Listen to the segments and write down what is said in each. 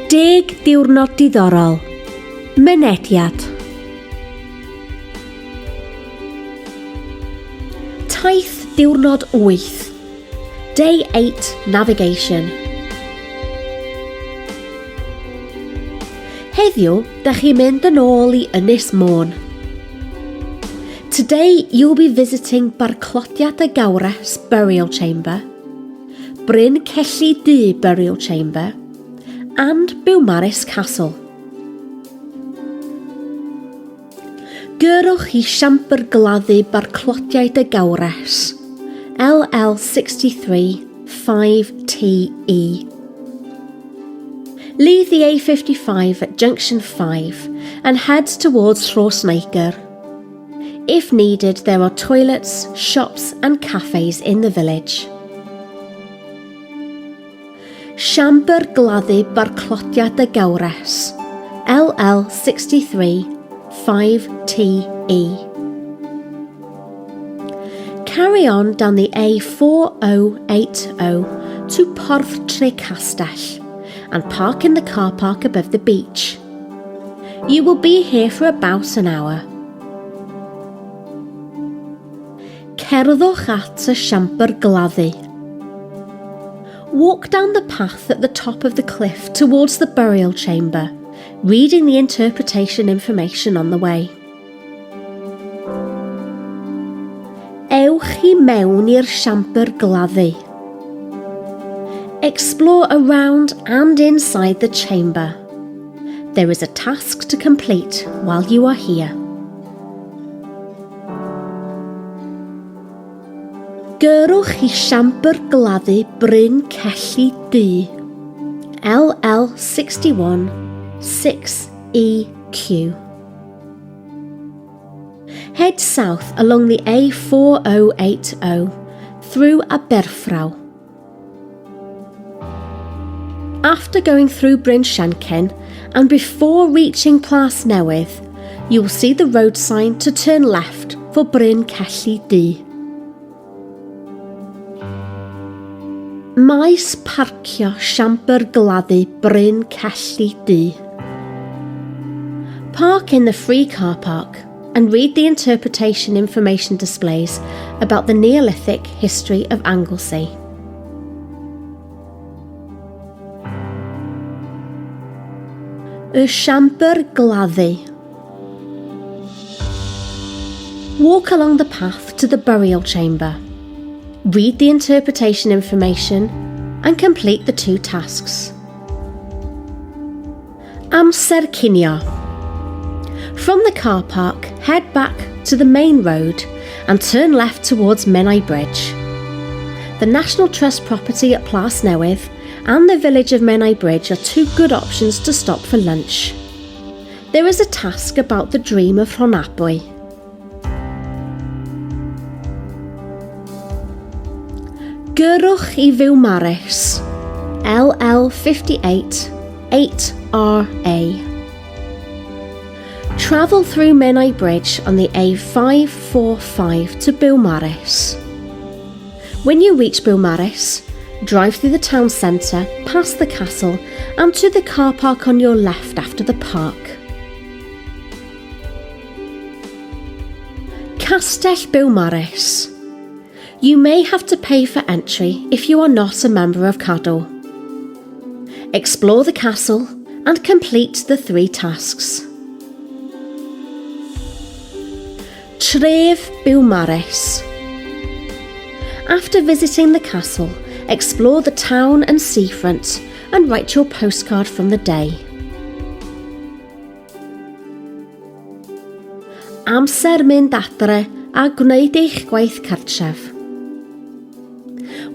10 diwrnod diddorol. Mynediad. Taith Diwrnod 8. Day 8 Navigation. Heddiw, dach chi'n mynd yn ôl I Ynys Môn. Today you'll be visiting Barclodiad a Gawres burial chamber, Bryn Celli burial chamber, and Beaumaris castle. Gyrrwch I Siambr Gladdu Barclodiad a Gawres, LL63 5TE. Leave the A55 at junction 5 and head towards Rhosneigr. If needed, there are toilets, shops and cafes in the village. Siambr Gladdu Barclodiad a Gawres, LL63 5TE. Carry on down the A4080 to Porth Trecastell and park in the car park above the beach. You will be here for about an hour. Cerddwch at y Siambr Gladdu. Walk down the path at the top of the cliff towards the burial chamber, reading the interpretation information on the way. Ewch I mewn i'r Siambr Gladdu. Explore around and inside the chamber. There is a task to complete while you are here. Gyrrwch I Siambr Gladdu Bryn Celli LL61 6EQ. Head south along the A4080 through Aberfraw. After going through Bryn and before reaching Plas Newydd, you will see the road sign to turn left for Bryn Celli Maes parcio Siambr Gladdu Bryn Celli Park in the free car park and read the interpretation information displays about the Neolithic history of Anglesey. Y Siambr Gladdu. Walk along the path to the burial chamber. Read the interpretation information and complete the 2 tasks. Amser cinio. From the car park, head back to the main road and turn left towards Menai Bridge. The National Trust property at Plas Newydd and the village of Menai Bridge are 2 good options to stop for lunch. There is a task about the dream of Rhonabwy. Gyrrwch I Beaumaris, LL58 8RA. Travel through Menai Bridge on the A545 to Beaumaris. When you reach Beaumaris, drive through the town centre, past the castle and to the car park on your left after the park. Castell Beaumaris. You may have to pay for entry if you are not a member of Cadw. Explore the castle and complete the 3 tasks. Tref Beaumaris. After visiting the castle, explore the town and seafront and write your postcard from the day. Amser mynd adre a gwneud eich gwaith cartref.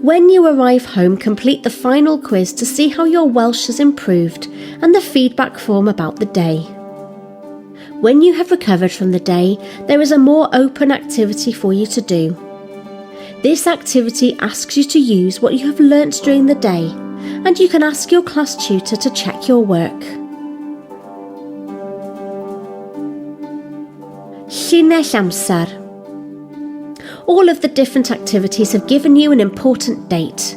When you arrive home, complete the final quiz to see how your Welsh has improved and the feedback form about the day. When you have recovered from the day, there is a more open activity for you to do. This activity asks you to use what you have learnt during the day, and you can ask your class tutor to check your work. Llinell amser. All of the different activities have given you an important date.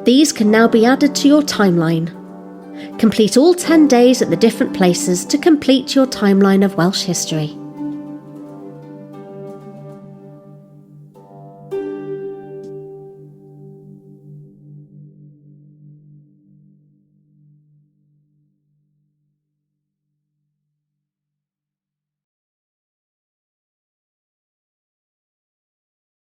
These can now be added to your timeline. Complete all 10 days at the different places to complete your timeline of Welsh history.